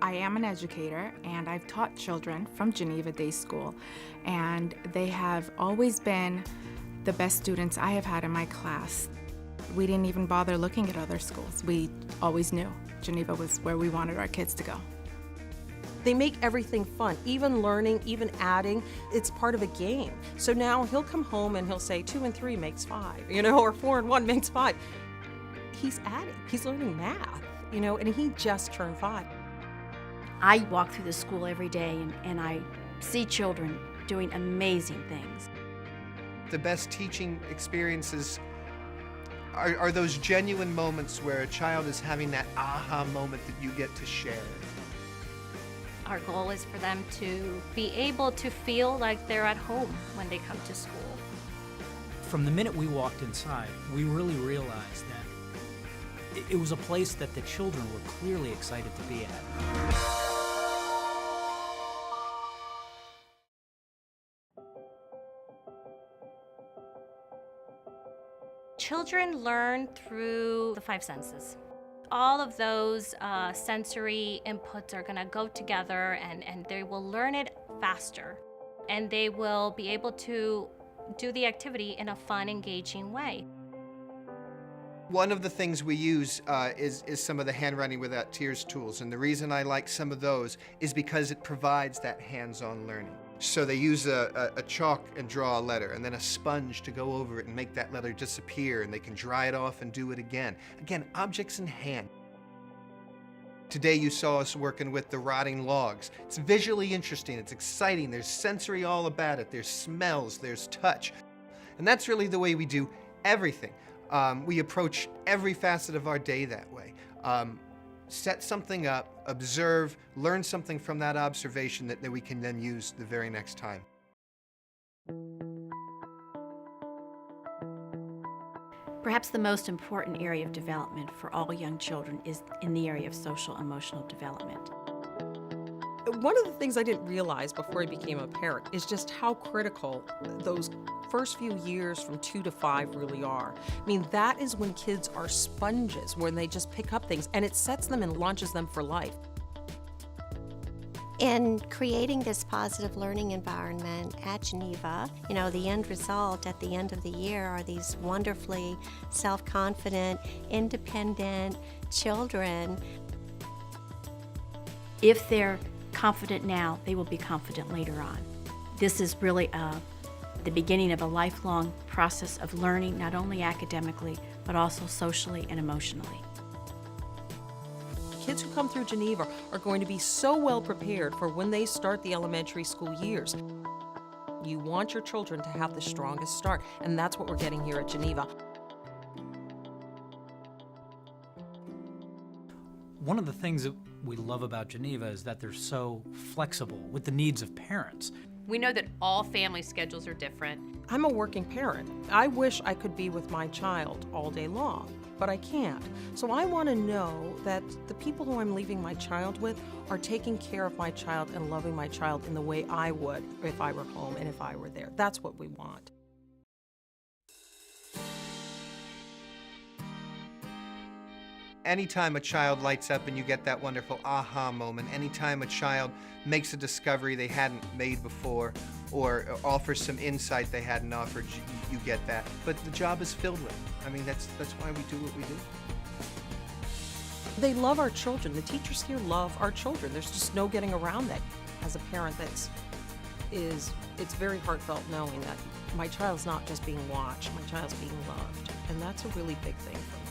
I am an educator, and I've taught children from Geneva Day School, and they have always been the best students I have had in my class. We didn't even bother looking at other schools. We always knew Geneva was where we wanted our kids to go. They make everything fun, even learning, even adding. It's part of a game. So now he'll come home and he'll say 2 and 3 makes 5, or 4 and 1 makes 5. He's adding, he's learning math, and he just turned 5. I walk through the school every day and I see children doing amazing things. The best teaching experiences are those genuine moments where a child is having that aha moment that you get to share. Our goal is for them to be able to feel like they're at home when they come to school. From the minute we walked inside, we really realized that it was a place that the children were clearly excited to be at. Children learn through the 5 senses. All of those sensory inputs are going to go together and they will learn it faster. And they will be able to do the activity in a fun, engaging way. One of the things we use is some of the handwriting without tears tools, and the reason I like some of those is because it provides that hands-on learning. So they use a chalk and draw a letter, and then a sponge to go over it and make that letter disappear, and they can dry it off and do it again. Again, objects in hand. Today you saw us working with the rotting logs. It's visually interesting, it's exciting, there's sensory all about it, there's smells, there's touch. And that's really the way we do everything. We approach every facet of our day that way. Set something up, observe, learn something from that observation that we can then use the very next time. Perhaps the most important area of development for all young children is in the area of social emotional development. One of the things I didn't realize before I became a parent is just how critical those first few years from 2 to 5 really are. I mean, that is when kids are sponges, when they just pick up things, and it sets them and launches them for life. In creating this positive learning environment at Geneva, the end result at the end of the year are these wonderfully self-confident, independent children. If they're confident now, they will be confident later on. This is really the beginning of a lifelong process of learning, not only academically, but also socially and emotionally. Kids who come through Geneva are going to be so well prepared for when they start the elementary school years. You want your children to have the strongest start, and that's what we're getting here at Geneva. One of the things that we love about Geneva is that they're so flexible with the needs of parents. We know that all family schedules are different. I'm a working parent. I wish I could be with my child all day long, but I can't. So I want to know that the people who I'm leaving my child with are taking care of my child and loving my child in the way I would if I were home and if I were there. That's what we want. Anytime a child lights up and you get that wonderful aha moment, anytime a child makes a discovery they hadn't made before or offers some insight they hadn't offered, you get that. But the job is filled with it. I mean, that's why we do what we do. They love our children. The teachers here love our children. There's just no getting around that. As a parent, it's very heartfelt knowing that my child's not just being watched, my child's being loved. And that's a really big thing for me.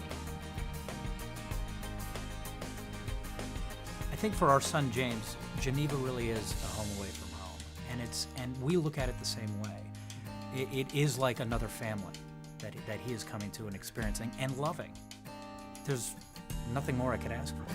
I think for our son James, Geneva really is a home away from home, and we look at it the same way. It is like another family that he is coming to and experiencing and loving. There's nothing more I could ask for.